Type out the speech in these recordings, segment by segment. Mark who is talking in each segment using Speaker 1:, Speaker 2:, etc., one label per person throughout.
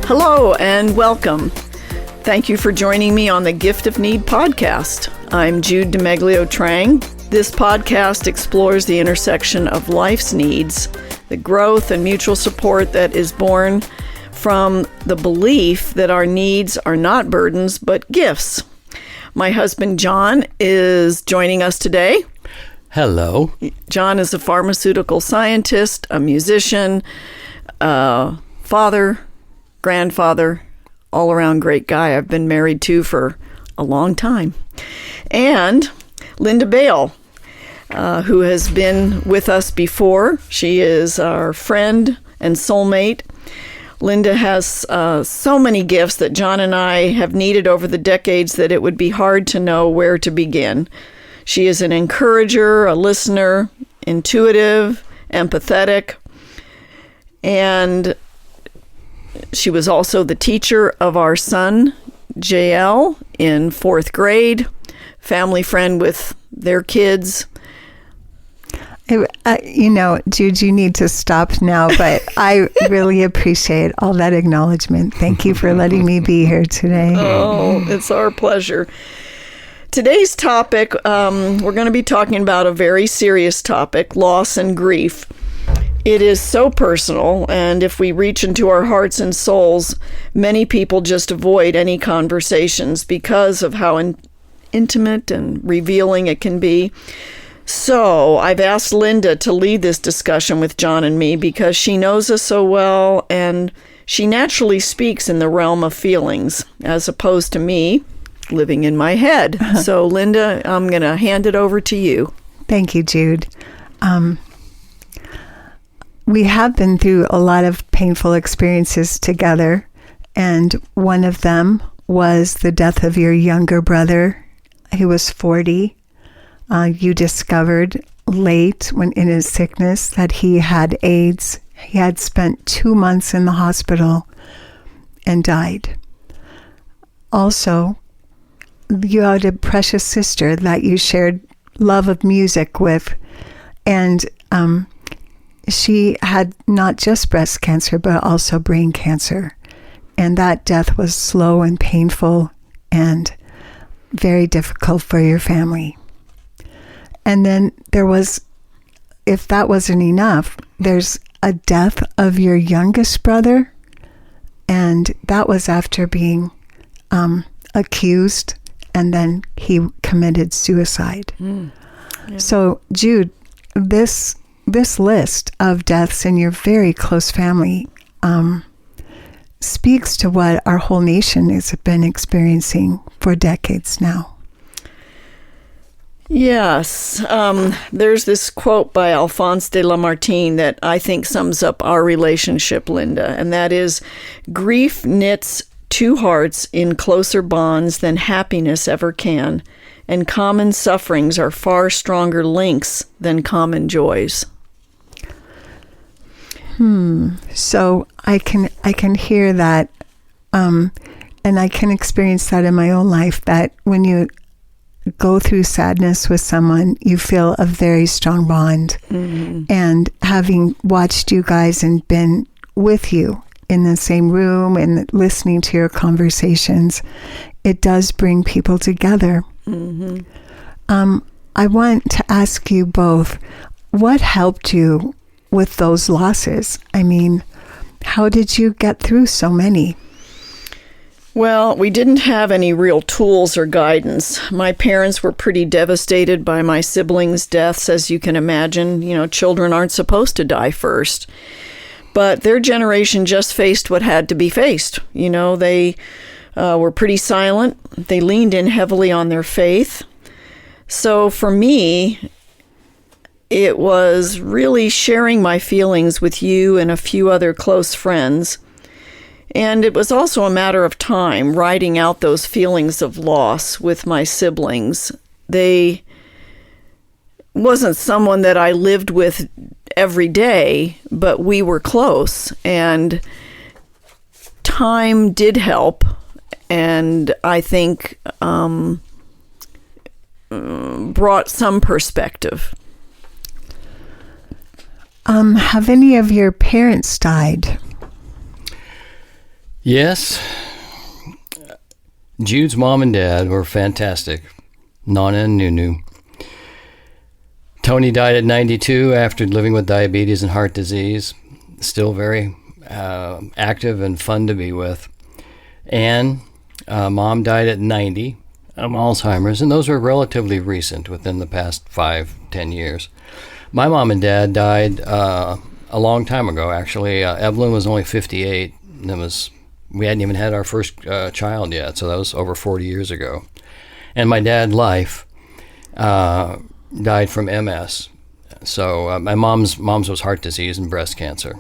Speaker 1: Hello and welcome. Thank you for joining me on the Gift of Need podcast. I'm Jude Trang. This podcast explores the intersection of life's needs, the growth and mutual support that is born from the belief that our needs are not burdens but gifts. My husband John is joining us today.
Speaker 2: Hello.
Speaker 1: John is a pharmaceutical scientist, a musician, father, grandfather, all-around great guy I've been married to for a long time. And Linda Bale, who has been with us before. She is our friend and soulmate. Linda has so many gifts that John and I have needed over the decades that it would be hard to know where to begin. She is an encourager, a listener, intuitive, empathetic, and she was also the teacher of our son, JL, in 4th grade, family friend with their kids.
Speaker 3: Jude, you need to stop now, but I really appreciate all that acknowledgement. Thank you for letting me be here today.
Speaker 1: Oh, it's our pleasure. Today's topic, we're going to be talking about a very serious topic, loss and grief. It is so personal, and if we reach into our hearts and souls, many people just avoid any conversations because of how intimate and revealing it can be. So I've asked Linda to lead this discussion with John and me because she knows us so well, and she naturally speaks in the realm of feelings, as opposed to me living in my head. So Linda, I'm going to hand it over to you.
Speaker 3: Thank you, Jude. We have been through a lot of painful experiences together, and one of them was the death of your younger brother. He was 40. You discovered late when in his sickness that he had AIDS. He had spent 2 months in the hospital and died. Also, you had a precious sister that you shared love of music with, and she had not just breast cancer, but also brain cancer. And that death was slow and painful and very difficult for your family. And then there was, if that wasn't enough, there's a death of your youngest brother. And that was after being accused, and then he committed suicide. Yeah. So, Jude, this list of deaths in your very close family speaks to what our whole nation has been experiencing for decades now.
Speaker 1: Yes. There's this quote by Alphonse de Lamartine that I think sums up our relationship, Linda, and that is, grief knits two hearts in closer bonds than happiness ever can, and common sufferings are far stronger links than common joys.
Speaker 3: So I can hear that, and I can experience that in my own life, that when you go through sadness with someone, you feel a very strong bond. Mm-hmm. And having watched you guys and been with you in the same room and listening to your conversations, it does bring people together. Mm-hmm. I want to ask you both, what helped you with those losses? I mean, how did you get through so many?
Speaker 1: Well, we didn't have any real tools or guidance. My parents were pretty devastated by my siblings' deaths, as you can imagine. You know, children aren't supposed to die first. But their generation just faced what had to be faced. You know, they were pretty silent. They leaned in heavily on their faith. So for me, it was really sharing my feelings with you and a few other close friends. And it was also a matter of time, writing out those feelings of loss with my siblings. They wasn't someone that I lived with every day, but we were close. And time did help. And I think brought some perspective.
Speaker 3: Have any of your parents died?
Speaker 2: Yes. Jude's mom and dad were fantastic, Nana and Nunu. Tony died at 92 after living with diabetes and heart disease. Still very active and fun to be with. Anne, mom died at 90 of Alzheimer's, and those were relatively recent, within the past 5-10 years. My mom and dad died a long time ago, actually. Evelyn was only 58, and we hadn't even had our first child yet, so that was over 40 years ago. And my dad, Life, died from MS. So my mom's was heart disease and breast cancer.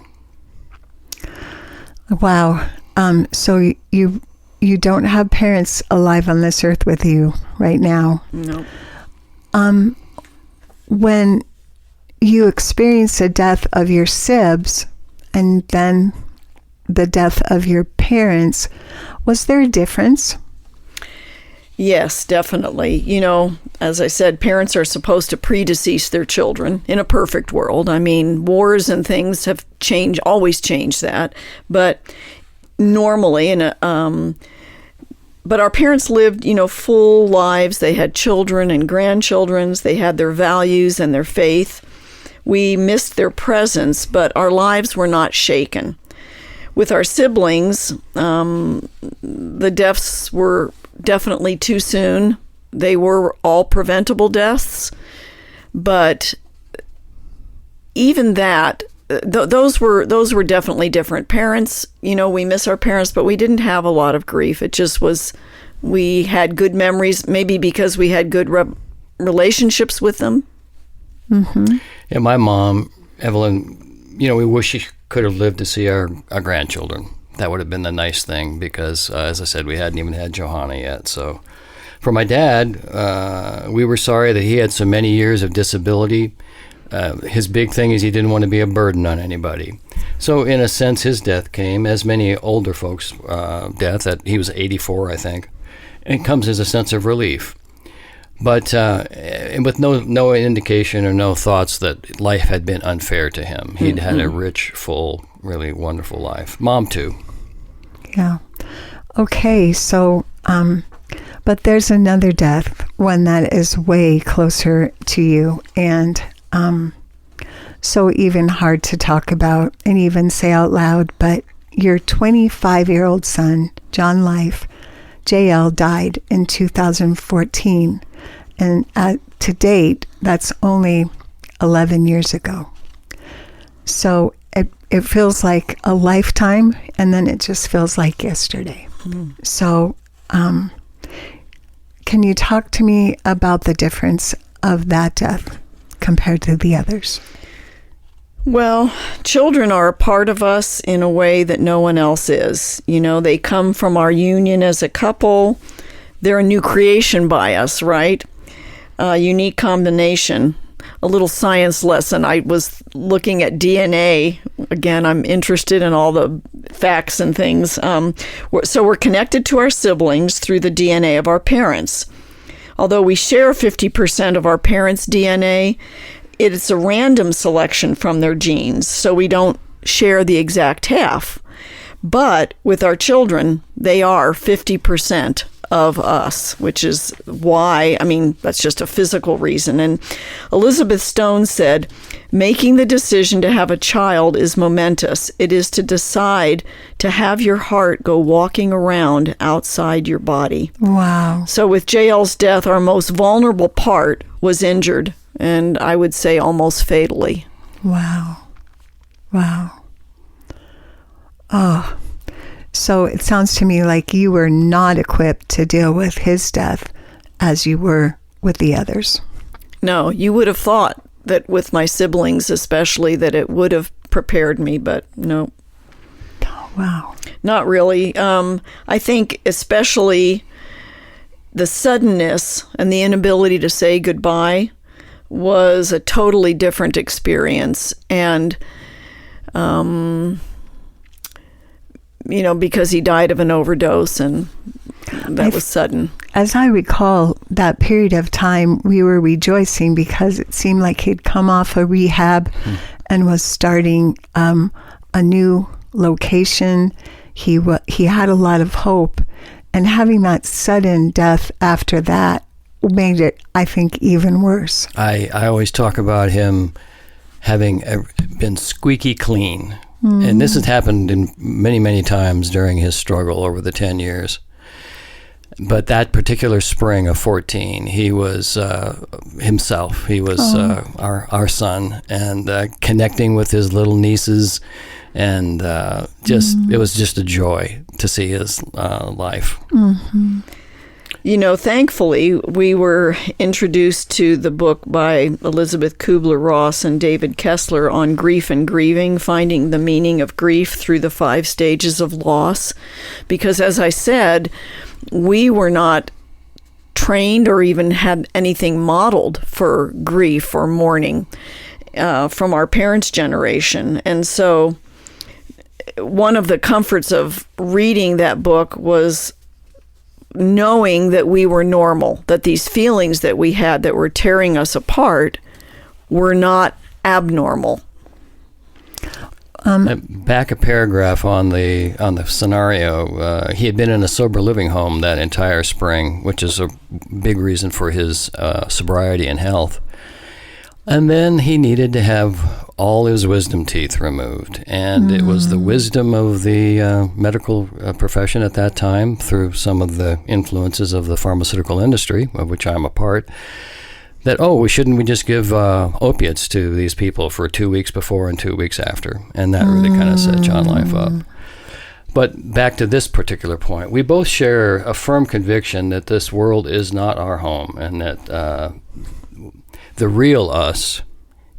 Speaker 3: Wow. So you don't have parents alive on this earth with you right now.
Speaker 1: No.
Speaker 3: When you experience the death of your sibs and then the death of your parents, was there a difference?
Speaker 1: Yes, definitely. You know, as I said, parents are supposed to predecease their children in a perfect world. I mean, wars and things have always changed that. But normally, but our parents lived, full lives. They had children and grandchildren. They had their values and their faith. We missed their presence, but our lives were not shaken. With our siblings, the deaths were definitely too soon. They were all preventable deaths, but even that, those were definitely different. Parents, we miss our parents, but we didn't have a lot of grief. It just was, we had good memories, maybe because we had good relationships with them.
Speaker 3: Mm-hmm.
Speaker 2: Yeah, my mom, Evelyn, we wish she could have lived to see our grandchildren. That would have been the nice thing because, as I said, we hadn't even had Johanna yet. So for my dad, we were sorry that he had so many years of disability. His big thing is he didn't want to be a burden on anybody. So in a sense, his death came, as many older folks' death, that he was 84, I think. And it comes as a sense of relief. But with no indication or no thoughts that life had been unfair to him. He'd had a rich, full, really wonderful life. Mom, too.
Speaker 3: Yeah. Okay, so, but there's another death, one that is way closer to you, and so even hard to talk about and even say out loud, but your 25-year-old son, John Life, JL, died in 2014. And to date, that's only 11 years ago. So it feels like a lifetime, and then it just feels like yesterday. Mm. So can you talk to me about the difference of that death compared to the others?
Speaker 1: Well, children are a part of us in a way that no one else is. They come from our union as a couple. They're a new creation by us, right? Unique combination. A little science lesson. I was looking at DNA. Again, I'm interested in all the facts and things. So we're connected to our siblings through the DNA of our parents. Although we share 50% of our parents' DNA, it's a random selection from their genes, so we don't share the exact half. But with our children, they are 50% of us, which is why, that's just a physical reason. And Elizabeth Stone said, making the decision to have a child is momentous. It is to decide to have your heart go walking around outside your body.
Speaker 3: Wow.
Speaker 1: So with JL's death, our most vulnerable part was injured, and I would say almost fatally.
Speaker 3: Wow. Wow. Oh, so it sounds to me like you were not equipped to deal with his death as you were with the others. No,
Speaker 1: you would have thought that with my siblings especially that it would have prepared me, but no.
Speaker 3: Oh, wow.
Speaker 1: Not really. I think especially the suddenness and the inability to say goodbye was a totally different experience. And because he died of an overdose, and that was sudden.
Speaker 3: As I recall, that period of time, we were rejoicing because it seemed like he'd come off a rehab and was starting a new location. he had a lot of hope, and having that sudden death after that made it, I think, even worse.
Speaker 2: I always talk about him having been squeaky clean. And this has happened in many times during his struggle over the 10 years. But that particular spring of 14, he was himself. He was our son, and connecting with his little nieces, and it was just a joy to see his life.
Speaker 3: Mm-hmm.
Speaker 1: You know, thankfully, we were introduced to the book by Elizabeth Kubler-Ross and David Kessler on grief and grieving, finding the meaning of grief through the 5 stages of loss. Because, as I said, we were not trained or even had anything modeled for grief or mourning from our parents' generation. And so one of the comforts of reading that book was knowing that we were normal, that these feelings that we had that were tearing us apart were not abnormal.
Speaker 2: Back a paragraph on the scenario. He had been in a sober living home that entire spring, which is a big reason for his sobriety and health. And then he needed to have all his wisdom teeth removed. And it was the wisdom of the medical profession at that time, through some of the influences of the pharmaceutical industry, of which I'm a part, that, shouldn't we just give opiates to these people for 2 weeks before and 2 weeks after? And that really kind of set John Life up. But back to this particular point, we both share a firm conviction that this world is not our home, and that the real us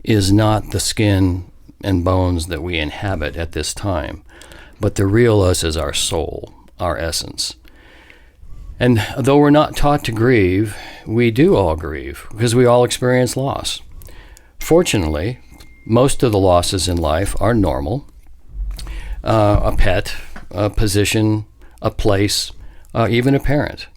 Speaker 2: is not the skin and bones that we inhabit at this time, but the real us is our soul, our essence. And though we're not taught to grieve, we do all grieve, because we all experience loss. Fortunately, most of the losses in life are normal. A pet, a position, a place, even a parent.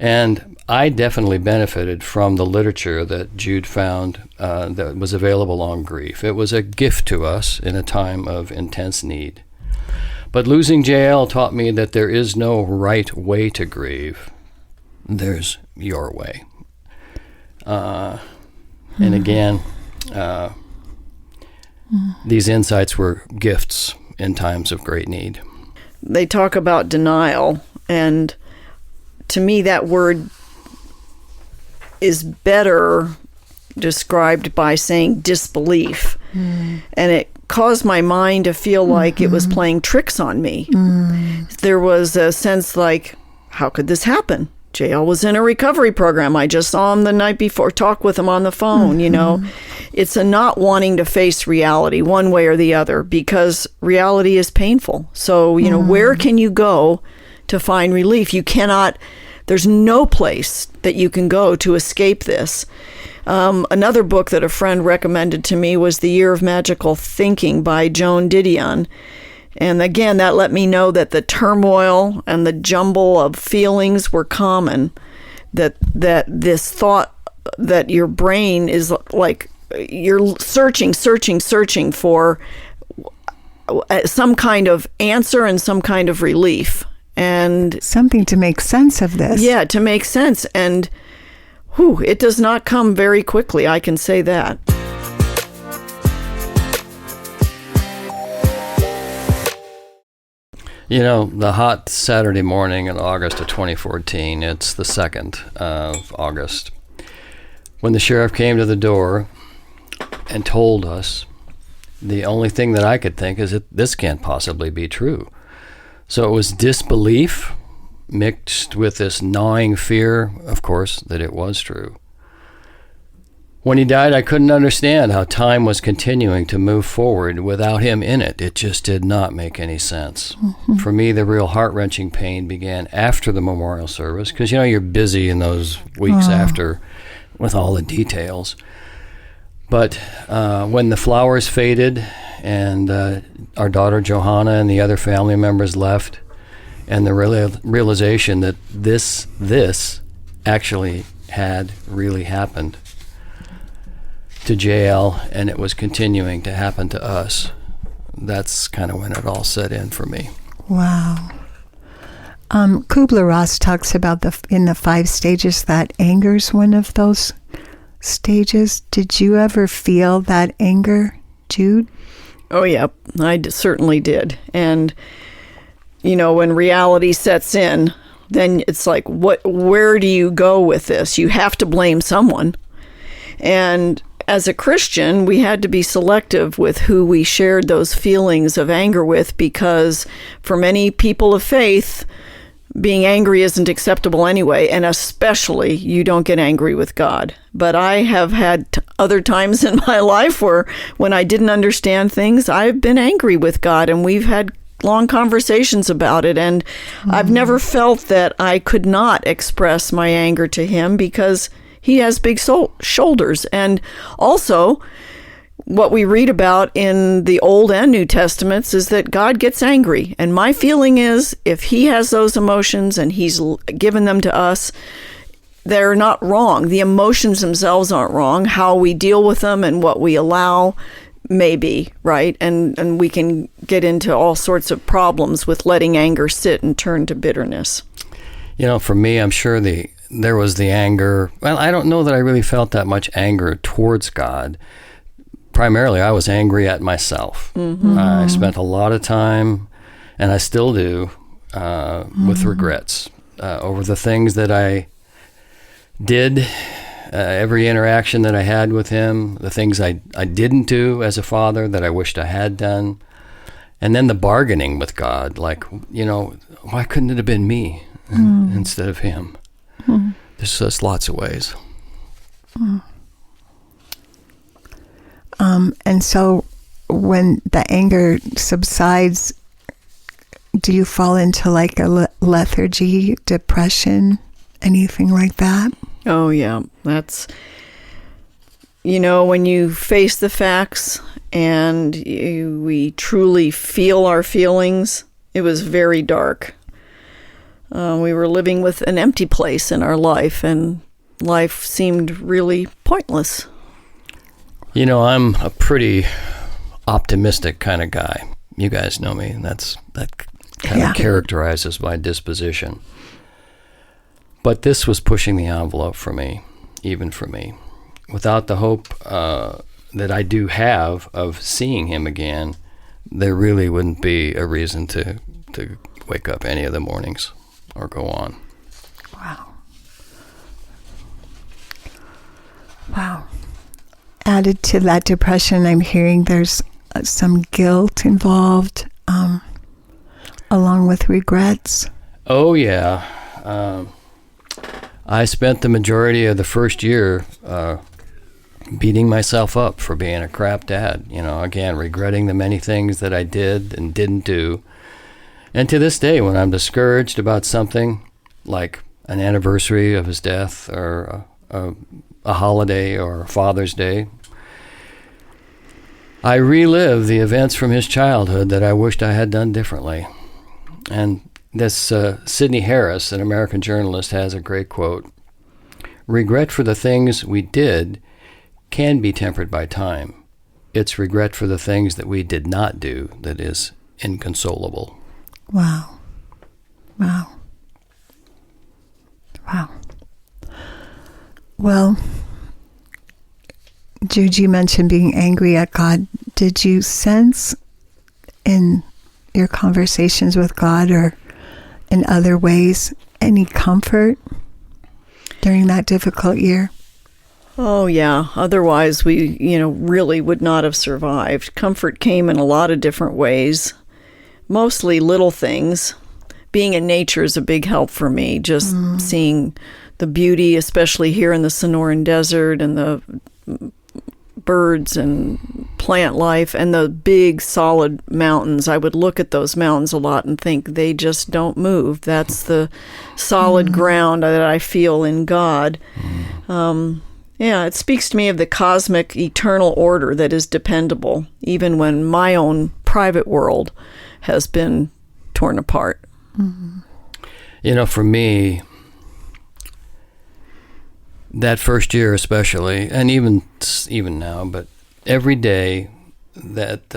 Speaker 2: And I definitely benefited from the literature that Jude found that was available on grief. It was a gift to us in a time of intense need. But losing JL taught me that there is no right way to grieve. There's your way. And again, these insights were gifts in times of great need.
Speaker 1: They talk about denial, and to me that word is better described by saying disbelief. And it caused my mind to feel like it was playing tricks on me. There was a sense like, how could this happen? JL was in a recovery program. I just saw him the night before, talked with him on the phone, you know. It's a not wanting to face reality one way or the other, because reality is painful. So, you know, where can you go to find relief? You cannot, there's no place that you can go to escape this. Another book that a friend recommended to me was The Year of Magical Thinking by Joan Didion. And again, that let me know that the turmoil and the jumble of feelings were common, that this thought that your brain is like, you're searching for some kind of answer and some kind of relief. And
Speaker 3: something to make sense of this.
Speaker 1: Yeah, to make sense. And it does not come very quickly, I can say that.
Speaker 2: You know, the hot Saturday morning in August of 2014, it's the 2nd of August, when the sheriff came to the door and told us, the only thing that I could think is that this can't possibly be true. So it was disbelief mixed with this gnawing fear, of course, that it was true. When he died, I couldn't understand how time was continuing to move forward without him in it. It just did not make any sense. For me, the real heart-wrenching pain began after the memorial service, because, you know, you're busy in those weeks after with all the details. But when the flowers faded and our daughter Johanna and the other family members left, and the realization that this actually had really happened to JL, and it was continuing to happen to us, that's kind of when it all set in for me.
Speaker 3: Wow. Kubler-Ross talks about in the 5 stages that anger's one of those stages. Did you ever feel that anger, Jude?
Speaker 1: Oh, yeah, certainly did. And, when reality sets in, then it's like, where do you go with this? You have to blame someone. And as a Christian, we had to be selective with who we shared those feelings of anger with, because for many people of faith, being angry isn't acceptable anyway, and especially you don't get angry with God. But I have had other times in my life where when I didn't understand things, I've been angry with God, and we've had long conversations about it, and I've never felt that I could not express my anger to him because he has big shoulders. And also, what we read about in the Old and New Testaments is that God gets angry. And my feeling is, if he has those emotions and he's given them to us, they're not wrong. The emotions themselves aren't wrong. How we deal with them and what we allow may be, right? And we can get into all sorts of problems with letting anger sit and turn to bitterness.
Speaker 2: For me, I'm sure there was the anger. Well, I don't know that I really felt that much anger towards God. Primarily, I was angry at myself. Mm-hmm. I spent a lot of time, and I still do, with regrets over the things that I did, every interaction that I had with him, the things I didn't do as a father that I wished I had done, and then the bargaining with God, like, why couldn't it have been me instead of him? There's just lots of ways.
Speaker 3: And so when the anger subsides, do you fall into like a lethargy, depression, anything like that?
Speaker 1: Oh, yeah. That's, when you face the facts and we truly feel our feelings, it was very dark. We were living with an empty place in our life, and life seemed really pointless.
Speaker 2: I'm a pretty optimistic kind of guy. You guys know me, and that kind of characterizes my disposition. But this was pushing the envelope for me, even for me. Without the hope that I do have of seeing him again, there really wouldn't be a reason to wake up any of the mornings or go on.
Speaker 3: Wow. Added to that depression, I'm hearing there's some guilt involved, along with regrets.
Speaker 2: Oh, yeah. I spent the majority of the first year beating myself up for being a crap dad. Again, regretting the many things that I did and didn't do. And to this day, when I'm discouraged about something, like an anniversary of his death or a holiday or Father's Day, I relive the events from his childhood that I wished I had done differently. And this Sidney Harris, an American journalist, has a great quote. Regret for the things we did can be tempered by time. It's regret for the things that we did not do that is inconsolable.
Speaker 3: Wow. Wow. Wow. Well, Jude, you mentioned being angry at God. Did you sense in your conversations with God or in other ways any comfort during that difficult year?
Speaker 1: Oh, yeah. Otherwise, we, really would not have survived. Comfort came in a lot of different ways, mostly little things. Being in nature is a big help for me, just seeing the beauty, especially here in the Sonoran Desert, and the birds and plant life and the big solid mountains. I would look at those mountains a lot and think they just don't move. That's the solid ground that I feel in God. It speaks to me of the cosmic eternal order that is dependable, even when my own private world has been torn apart.
Speaker 2: For me, that first year especially, and even now, but every day that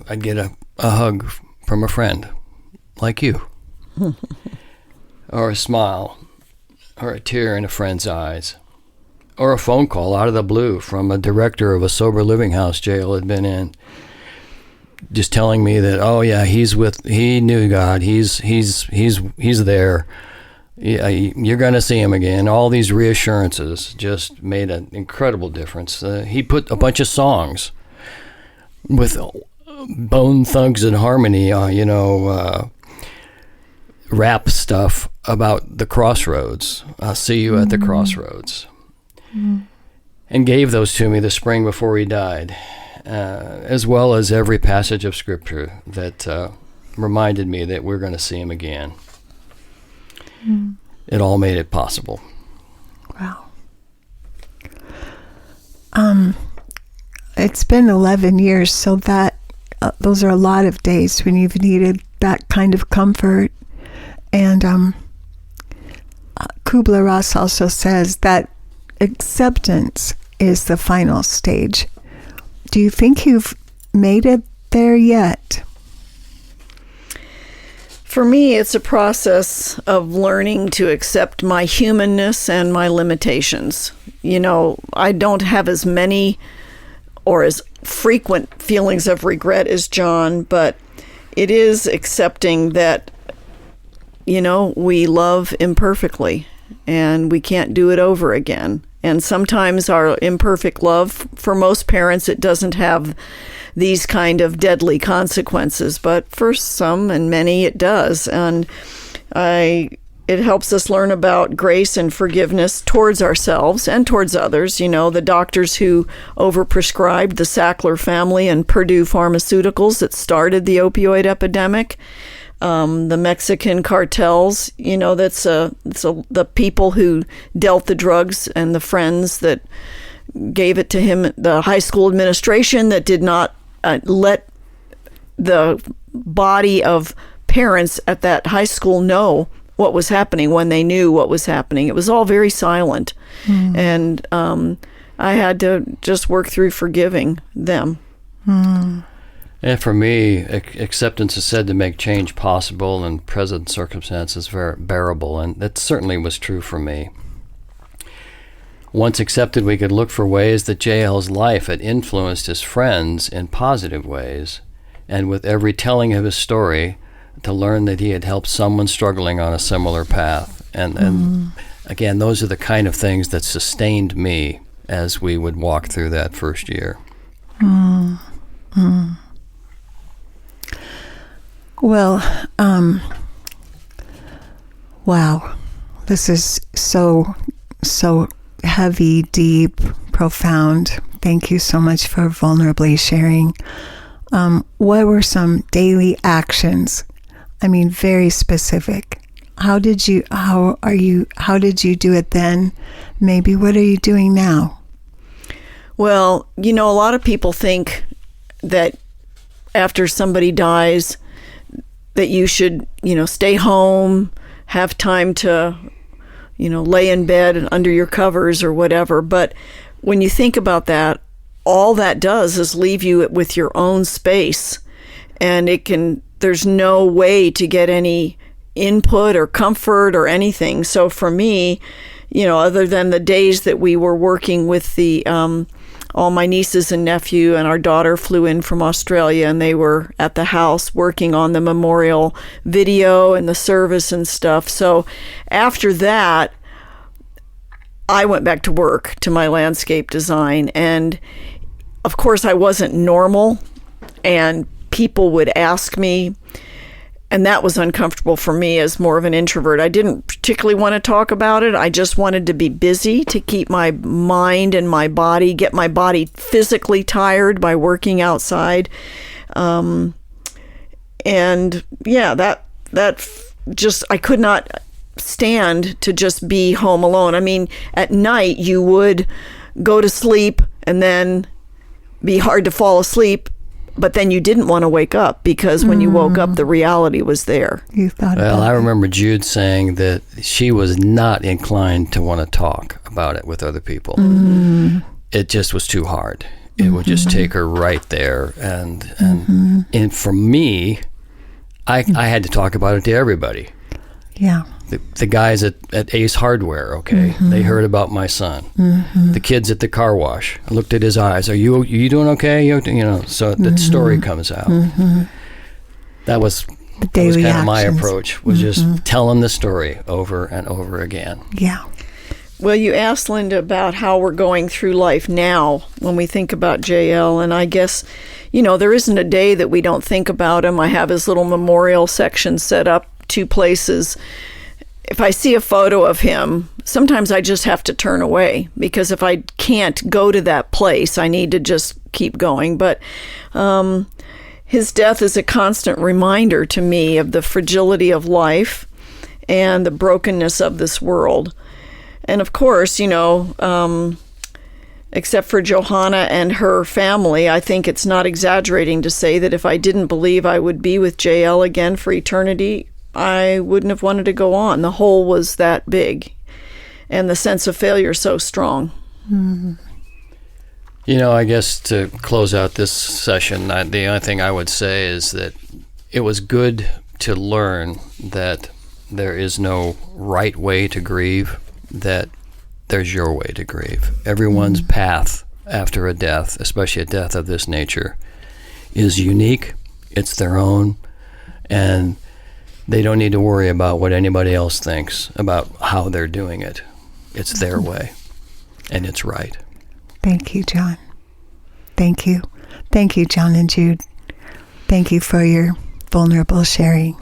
Speaker 2: I'd get a hug from a friend, like you, or a smile, or a tear in a friend's eyes, or a phone call out of the blue from a director of a sober living house jail had been in, just telling me that, oh yeah, he knew God, he's there, yeah, you're going to see him again. All these reassurances just made an incredible difference. He put a bunch of songs with Bone Thugs and Harmony, rap stuff about the crossroads. I'll see you at the crossroads. And gave those to me the spring before he died, as well as every passage of scripture that reminded me that we're going to see him again. It all made it possible.
Speaker 3: Wow. It's been 11 years, so that those are a lot of days when you've needed that kind of comfort. And Kubler-Ross also says that acceptance is the final stage. Do you think you've made it there yet?
Speaker 1: For me, it's a process of learning to accept my humanness and my limitations. I don't have as many or as frequent feelings of regret as John, but it is accepting that, we love imperfectly and we can't do it over again. And sometimes our imperfect love, for most parents, it doesn't have these kind of deadly consequences, but for some and many it does. And it helps us learn about grace and forgiveness towards ourselves and towards others. The doctors who overprescribed, the Sackler family and Purdue Pharmaceuticals that started the opioid epidemic, the Mexican cartels, that's the people who dealt the drugs and the friends that gave it to him, the high school administration that did not let the body of parents at that high school know what was happening when they knew what was happening. It was all very silent. And I had to just work through forgiving them.
Speaker 2: And for me, acceptance is said to make change possible and present circumstances bearable, and that certainly was true for me. Once accepted, we could look for ways that J.L.'s life had influenced his friends in positive ways, and with every telling of his story, to learn that he had helped someone struggling on a similar path. And again, those are the kind of things that sustained me as we would walk through that first year.
Speaker 3: Well, wow, this is so heavy, deep, profound. Thank you so much for vulnerably sharing. What were some daily actions? I mean, very specific. How did you do it then? Maybe what are you doing now?
Speaker 1: Well, a lot of people think that after somebody dies, that you should, stay home, have time to, lay in bed under your covers or whatever. But when you think about that, all that does is leave you with your own space. And there's no way to get any input or comfort or anything. So for me, other than the days that we were working with the all my nieces and nephew, and our daughter flew in from Australia, and they were at the house working on the memorial video and the service and stuff. So after that, I went back to work, to my landscape design. And of course, I wasn't normal, and people would ask me, and that was uncomfortable for me as more of an introvert. I didn't particularly want to talk about it. I just wanted to be busy, to keep my mind and my body, get my body physically tired by working outside. And yeah, that just, I could not stand to just be home alone. I mean, at night you would go to sleep and then be hard to fall asleep, but then you didn't want to wake up, because when you woke up, the reality was there.
Speaker 3: You thought
Speaker 2: well, I remember Jude saying that she was not inclined to want to talk about it with other people. It just was too hard. It would just take her right there. And for me, I had to talk about it to everybody.
Speaker 3: Yeah.
Speaker 2: The guys at Ace Hardware, okay, they heard about my son. The kids at the car wash, I looked at his eyes. Are you doing okay? You know, so the story comes out. That was kind of my approach, was just telling the story over and over again.
Speaker 3: Yeah.
Speaker 1: Well, you asked Linda about how we're going through life now when we think about JL, and I guess, you know, there isn't a day that we don't think about him. I have his little memorial section set up 2 places. If I see a photo of him, sometimes I just have to turn away, because if I can't go to that place, I need to just keep going. But his death is a constant reminder to me of the fragility of life and the brokenness of this world. And of course, you know, except for Johanna and her family, I think it's not exaggerating to say that if I didn't believe I would be with JL again for eternity, I wouldn't have wanted to go on. The hole was that big, and the sense of failure so strong.
Speaker 2: You know, I guess to close out this session, the only thing I would say is that it was good to learn that there is no right way to grieve, that there's your way to grieve. Everyone's path after a death, especially a death of this nature, is unique. It's their own, and they don't need to worry about what anybody else thinks about how they're doing it. It's their way, and it's right.
Speaker 3: Thank you, John. Thank you. Thank you, John and Jude. Thank you for your vulnerable sharing.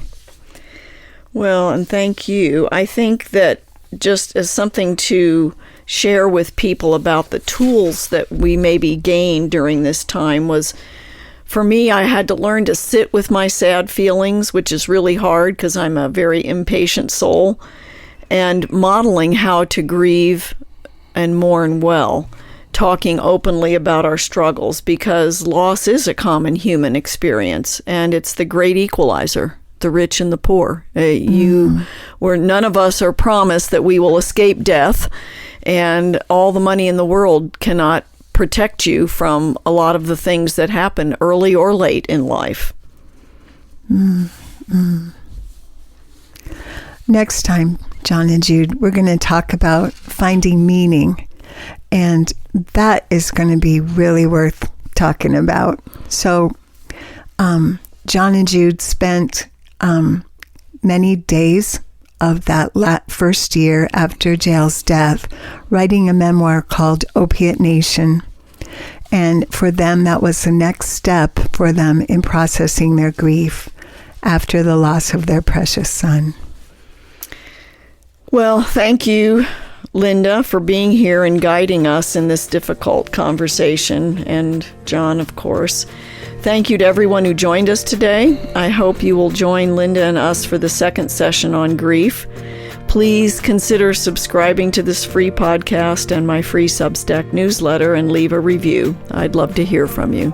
Speaker 1: Well, and thank you. I think that just as something to share with people about the tools that we maybe gained during this time was, for me, I had to learn to sit with my sad feelings, which is really hard because I'm a very impatient soul, and modeling how to grieve and mourn well, talking openly about our struggles, because loss is a common human experience, and it's the great equalizer, the rich and the poor. Where none of us are promised that we will escape death, and all the money in the world cannot protect you from a lot of the things that happen early or late in life.
Speaker 3: Next time, John and Jude, we're going to talk about finding meaning, and that is going to be really worth talking about. So, John and Jude spent many days of that first year after JL's death writing a memoir called Opiate Nation. And for them, that was the next step for them in processing their grief after the loss of their precious son.
Speaker 1: Well, thank you, Linda, for being here and guiding us in this difficult conversation. And John, of course. Thank you to everyone who joined us today. I hope you will join Linda and us for the second session on grief. Please consider subscribing to this free podcast and my free Substack newsletter and leave a review. I'd love to hear from you.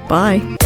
Speaker 1: Bye.